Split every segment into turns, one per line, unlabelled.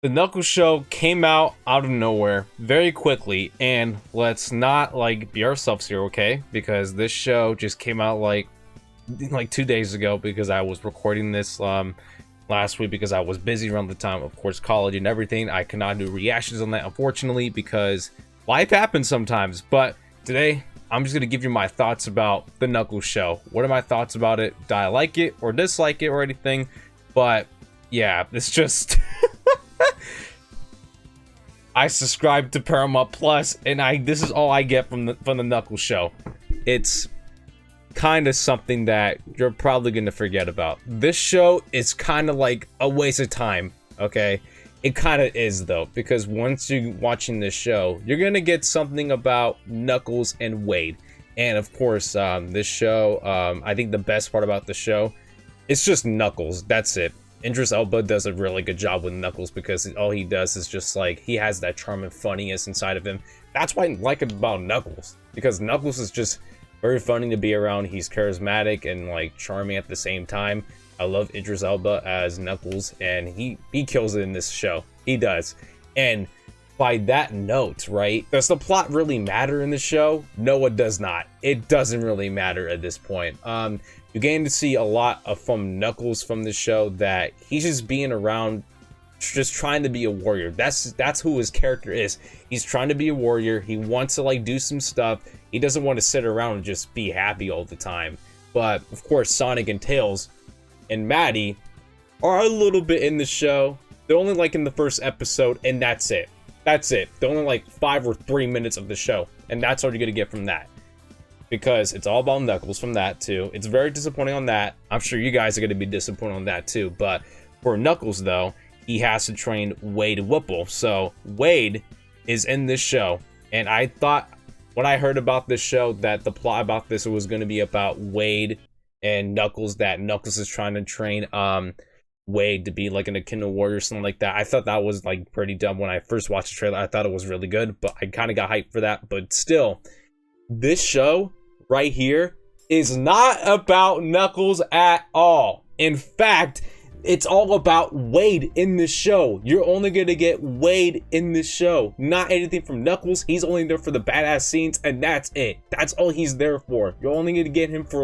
The Knuckles show came out of nowhere very quickly, and let's not be ourselves here, okay? Because this show just came out like 2 days ago, because I was recording this last week because I was busy around the time, of course, college and everything. I cannot do reactions on that, unfortunately, because life happens sometimes. But today, I'm just gonna give you my thoughts about the Knuckles show. What are my thoughts about it? Do I like it or dislike it or anything? But yeah, it's just I subscribe to Paramount Plus, and this is all I get from the Knuckles show. It's kind of something that you're probably gonna forget about. This show is kind of like a waste of time, okay? It kind of is, though, because once you're watching this show, you're gonna get something about Knuckles and Wade. And of course, this show, I think the best part about the show, it's just Knuckles. That's it. Idris Elba does a really good job with Knuckles, because all he does is just he has that charm and funniness inside of him. That's why I like it about Knuckles, because Knuckles is just very funny to be around. He's charismatic and charming at the same time. I love Idris Elba as Knuckles, and he kills it in this show. He does. And by that note, right, does the plot really matter in the show? No, it does not. It doesn't really matter at this point. You're getting to see a lot from Knuckles from the show, that he's just being around, just trying to be a warrior. That's who his character is. He's trying to be a warrior. He wants to do some stuff. He doesn't want to sit around and just be happy all the time. But of course, Sonic and Tails and Maddie are a little bit in the show. They're only in the first episode, and that's it. That's it. They're only 5 or 3 minutes of the show, and that's all you're gonna get from that. Because it's all about Knuckles from that too. It's very disappointing on that. I'm sure you guys are gonna be disappointed on that too. But for Knuckles, though, he has to train Wade Whipple. So Wade is in this show, and I thought when I heard about this show that the plot about this was gonna be about Wade and Knuckles, that Knuckles is trying to train Wade to be an Echidna warrior or something like that. I thought that was pretty dumb. When I first watched the trailer, I thought it was really good, but I kind of got hyped for that. But still, this show right here is not about Knuckles at all. In fact, it's all about Wade in this show. You're only gonna get Wade in this show, not anything from Knuckles. He's only there for the badass scenes, and that's it. That's all he's there for. You're only gonna get him for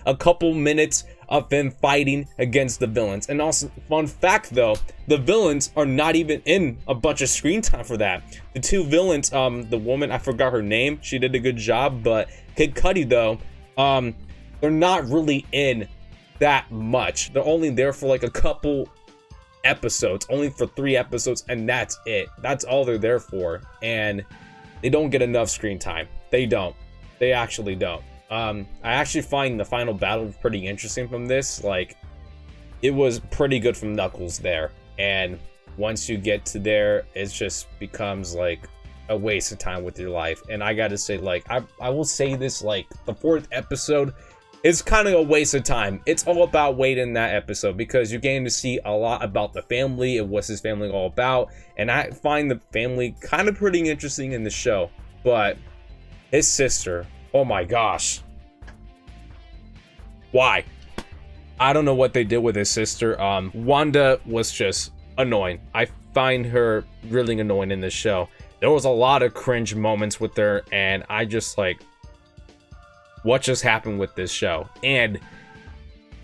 a couple minutes of him fighting against the villains. And also, fun fact though, the villains are not even in a bunch of screen time for that. The two villains, the woman, I forgot her name, she did a good job, but Kid Cudi though, they're not really in that much. They're only there for a couple episodes, only for 3 episodes, and that's it. That's all they're there for, and they don't get enough screen time. They don't. They actually don't. I actually find the final battle pretty interesting from this. It was pretty good from Knuckles there, and once you get to there, it just becomes a waste of time with your life. And I gotta say, I will say this, the 4th episode is kind of a waste of time. It's all about Wade in that episode, because you're getting to see a lot about the family and what's his family all about, and I find the family kind of pretty interesting in the show. But his sister, oh my gosh, why? I don't know what they did with his sister. Wanda was just annoying. I find her really annoying in this show. There was a lot of cringe moments with her, and I just what just happened with this show? And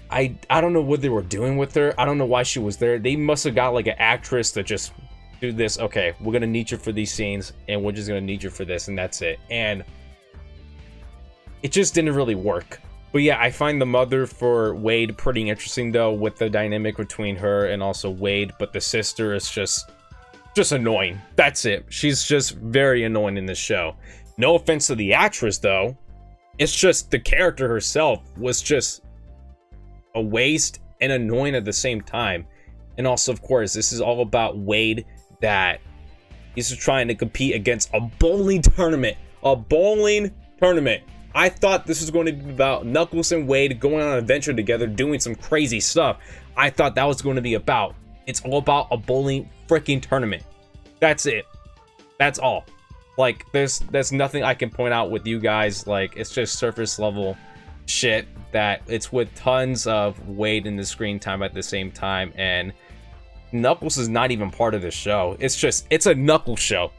I don't know what they were doing with her. I don't know why she was there. They must have got an actress to just do this. Okay, we're gonna need you for these scenes, and we're just gonna need you for this, and that's it. And it just didn't really work. But yeah, I find the mother for Wade pretty interesting though, with the dynamic between her and also Wade. But the sister is just annoying. That's it. She's just very annoying in this show. No offense to the actress though. It's just the character herself was just a waste and annoying at the same time. And also, of course, this is all about Wade, that he's just trying to compete against a bowling tournament. A bowling tournament. I thought this was going to be about Knuckles and Wade going on an adventure together, doing some crazy stuff. I thought that was going to be about. It's all about a bowling freaking tournament. That's it. That's all. There's nothing I can point out with you guys. It's just surface level shit that it's with tons of Wade in the screen time at the same time, and Knuckles is not even part of this show. It's a Knuckles show.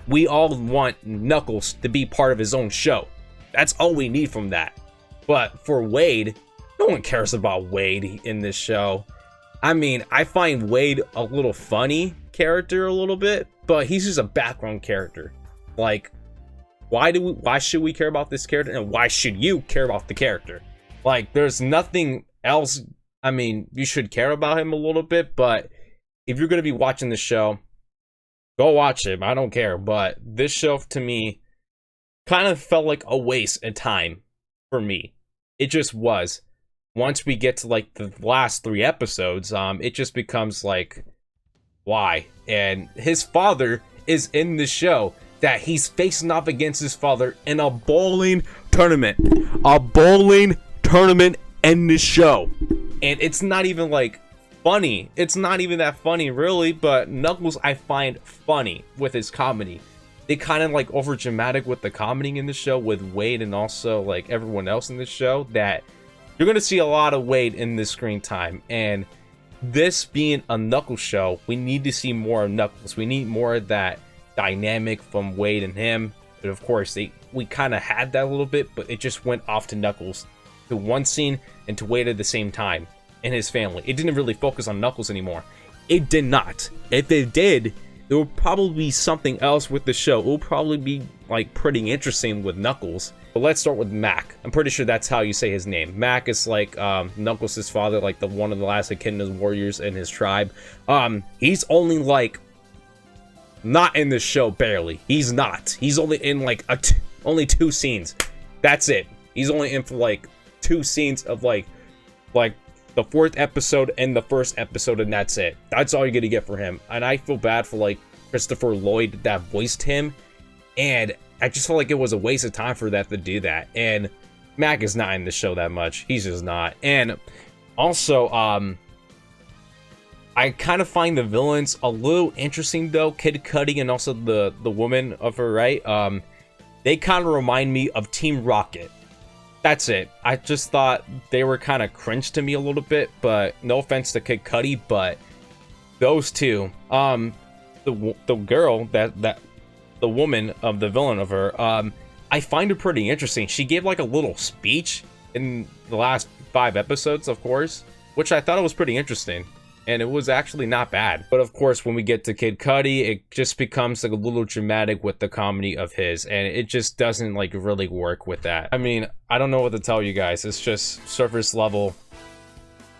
We all want Knuckles to be part of his own show. That's all we need from that. But for Wade, no one cares about Wade in this show. I mean, I find Wade a little funny character a little bit, but he's just a background character. Like, why should we care about this character, and why should you care about the character? Like, there's nothing else. I mean, you should care about him a little bit, but if you're going to be watching the show, go watch him. I don't care. But this show, to me, kind of felt like a waste of time for me. It just was. Once we get to like the last 3 episodes, it just becomes like, why? And his father is in the show, that he's facing off against his father in a bowling tournament. A bowling tournament in the show. And it's not even like funny. It's not even that funny really, but Knuckles I find funny with his comedy. They kind of like over dramatic with the comedy in the show with Wade and also like everyone else in the show, that you're going to see a lot of Wade in this screen time. And this being a Knuckles show, we need to see more of Knuckles. We need more of that dynamic from Wade and him. But of course, we kind of had that a little bit, but it just went off to Knuckles, to one scene and to Wade at the same time and his family. It didn't really focus on Knuckles anymore. It did not. If it did, there will probably be something else with the show. It will probably be like pretty interesting with Knuckles. But let's start with Mac. I'm pretty sure that's how you say his name. Mac is like Knuckles' father, like one of the last Echidna's warriors in his tribe. He's only like not in the show, barely. He's not. He's only in like only 2 scenes. That's it. He's only in for like 2 scenes of like the 4th episode and the 1st episode, and that's it. That's all you're gonna get for him. And I feel bad for like Christopher Lloyd that voiced him, and I just felt like it was a waste of time for that to do that. And Mac is not in the show that much. He's just not. And also, I kind of find the villains a little interesting though. Kid Cudi and also the woman of her, right? They kind of remind me of Team Rocket. That's it. I just thought they were kind of cringe to me a little bit, but no offense to Kid Cudi, but those two, the girl the woman of the villain of her, I find her pretty interesting. She gave like a little speech in the last 5 episodes, of course, which I thought it was pretty interesting. And it was actually not bad. But of course, when we get to Kid Cudi, it just becomes like a little dramatic with the comedy of his. And it just doesn't like really work with that. I mean, I don't know what to tell you guys. It's just surface level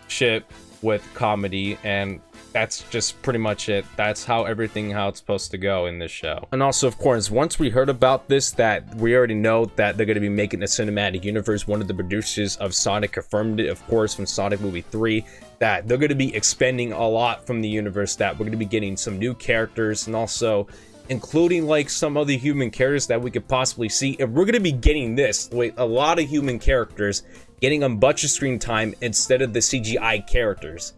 shit with comedy, and that's just pretty much it. That's how it's supposed to go in this show. And also, of course, once we heard about this, that we already know that they're going to be making a cinematic universe. One of the producers of Sonic confirmed it, of course, from Sonic Movie 3, that they're going to be expanding a lot from the universe, that we're going to be getting some new characters, and also including like some other human characters that we could possibly see. And we're going to be getting this, like a lot of human characters getting a bunch of screen time instead of the CGI characters.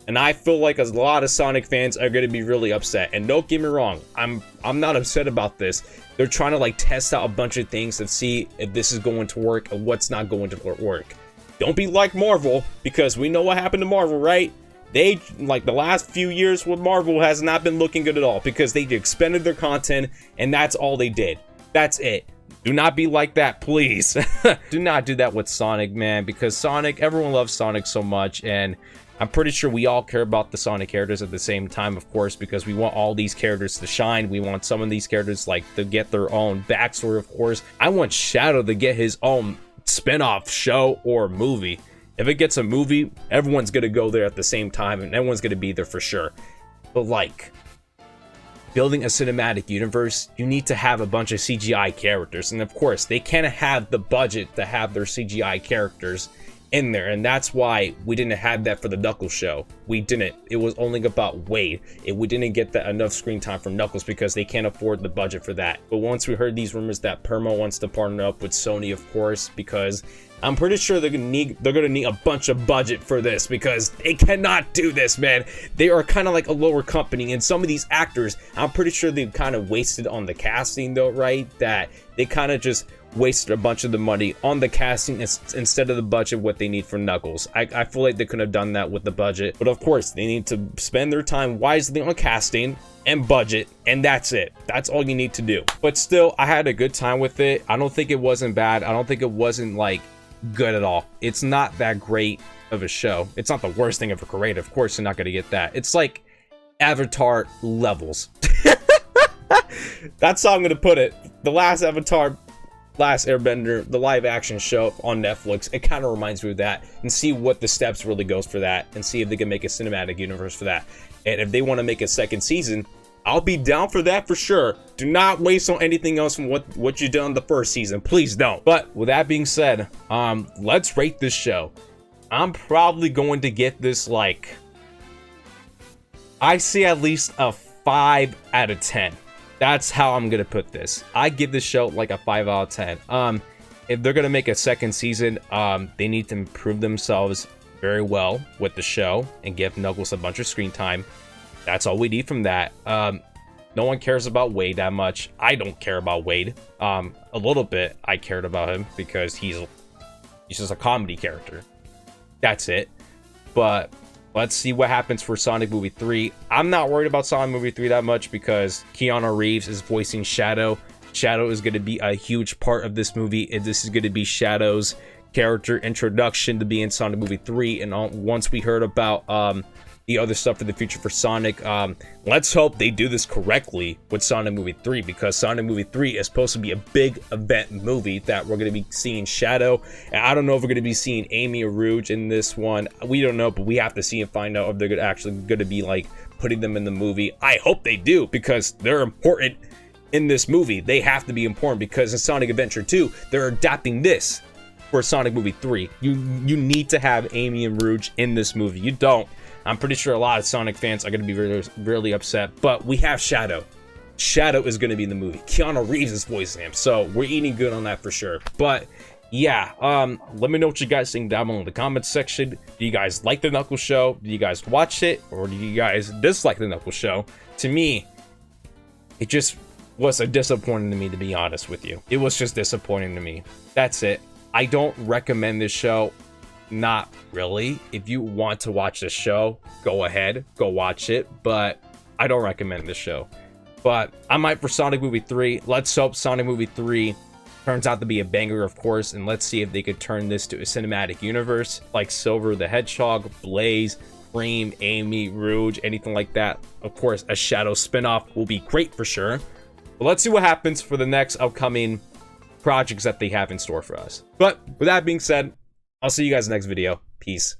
And I feel like a lot of Sonic fans are going to be really upset. And don't get me wrong, I'm not upset about this. They're trying to like test out a bunch of things to see if this is going to work and what's not going to work. Don't be like Marvel, because we know what happened to Marvel, right? They, like the last few years with Marvel has not been looking good at all, because they expended their content and that's all they did. That's it. Do not be like that, please. Do not do that with Sonic, man, because Sonic, everyone loves Sonic so much, and I'm pretty sure we all care about the Sonic characters at the same time, of course, because we want all these characters to shine. We want some of these characters like to get their own backstory, of course. I want Shadow to get his own spin-off show or movie. If it gets a movie, everyone's gonna go there at the same time, and everyone's gonna be there for sure. But like, building a cinematic universe, you need to have a bunch of CGI characters, and of course, they can't have the budget to have their CGI characters in there, and that's why we didn't have that for the Knuckles show. We didn't. It was only about Wade. We didn't get that enough screen time for Knuckles because they can't afford the budget for that. But once we heard these rumors that Perma wants to partner up with Sony, of course, because I'm pretty sure they're gonna need a bunch of budget for this, because they cannot do this, man. They are kind of like a lower company, and some of these actors, I'm pretty sure they've kind of wasted on the casting though, right? That they kind of just wasted a bunch of the money on the casting instead of the budget what they need for Knuckles. I feel like they could have done that with the budget, but of course they need to spend their time wisely on casting and budget, and that's it. That's all you need to do. But still, I had a good time with it. I don't think it wasn't bad. I don't think it wasn't like good at all. It's not that great of a show. It's not the worst thing ever created. Of course you're not going to get that. It's like Avatar levels. That's how I'm going to put it. The last Avatar, Last Airbender, the live action show on Netflix, it kind of reminds me of that, and see what the steps really goes for that, and see if they can make a cinematic universe for that. And if they want to make a second season, I'll be down for that for sure. Do not waste on anything else from what you did on the first season. Please don't. But with that being said, let's rate this show. I'm probably going to get this, like, I see at least a 5 out of 10. That's how I'm gonna put this. I give this show like a 5 out of 10. If they're gonna make a second season, they need to improve themselves very well with the show and give Knuckles a bunch of screen time. That's all we need from that. No one cares about Wade that much. I don't care about Wade. A little bit I cared about him because he's just a comedy character. That's it. But let's see what happens for Sonic Movie 3. I'm not worried about Sonic Movie 3 that much because Keanu Reeves is voicing Shadow. Shadow is going to be a huge part of this movie, and this is going to be Shadow's character introduction to be in Sonic Movie 3. And once we heard about the other stuff for the future for Sonic, let's hope they do this correctly with Sonic Movie 3, because Sonic Movie 3 is supposed to be a big event movie that we're going to be seeing Shadow, and I don't know if we're going to be seeing Amy or Rouge in this one. We don't know, but we have to see and find out if they're actually going to be like putting them in the movie. I hope they do, because they're important in this movie. They have to be important, because in Sonic Adventure 2 they're adapting this for Sonic Movie 3. You need to have Amy and Rouge in this movie. You don't. I'm pretty sure a lot of Sonic fans are going to be really, really upset, but we have Shadow. Shadow is going to be in the movie. Keanu Reeves is voicing him, so we're eating good on that for sure. But yeah, let me know what you guys think down below in the comments section. Do you guys like the Knuckles show? Do you guys watch it, or do you guys dislike the Knuckles show? To me, it just was a disappointing to me, to be honest with you. It was just disappointing to me. That's it. I don't recommend this show. Not really. If you want to watch this show, go ahead, go watch it, but I don't recommend this show. But I might for Sonic Movie 3. Let's hope Sonic Movie 3 turns out to be a banger, of course, and let's see if they could turn this to a cinematic universe like Silver the Hedgehog, Blaze, Cream, Amy, Rouge, anything like that. Of course, a Shadow spinoff will be great for sure. But let's see what happens for the next upcoming projects that they have in store for us. But with that being said, I'll see you guys next video. Peace.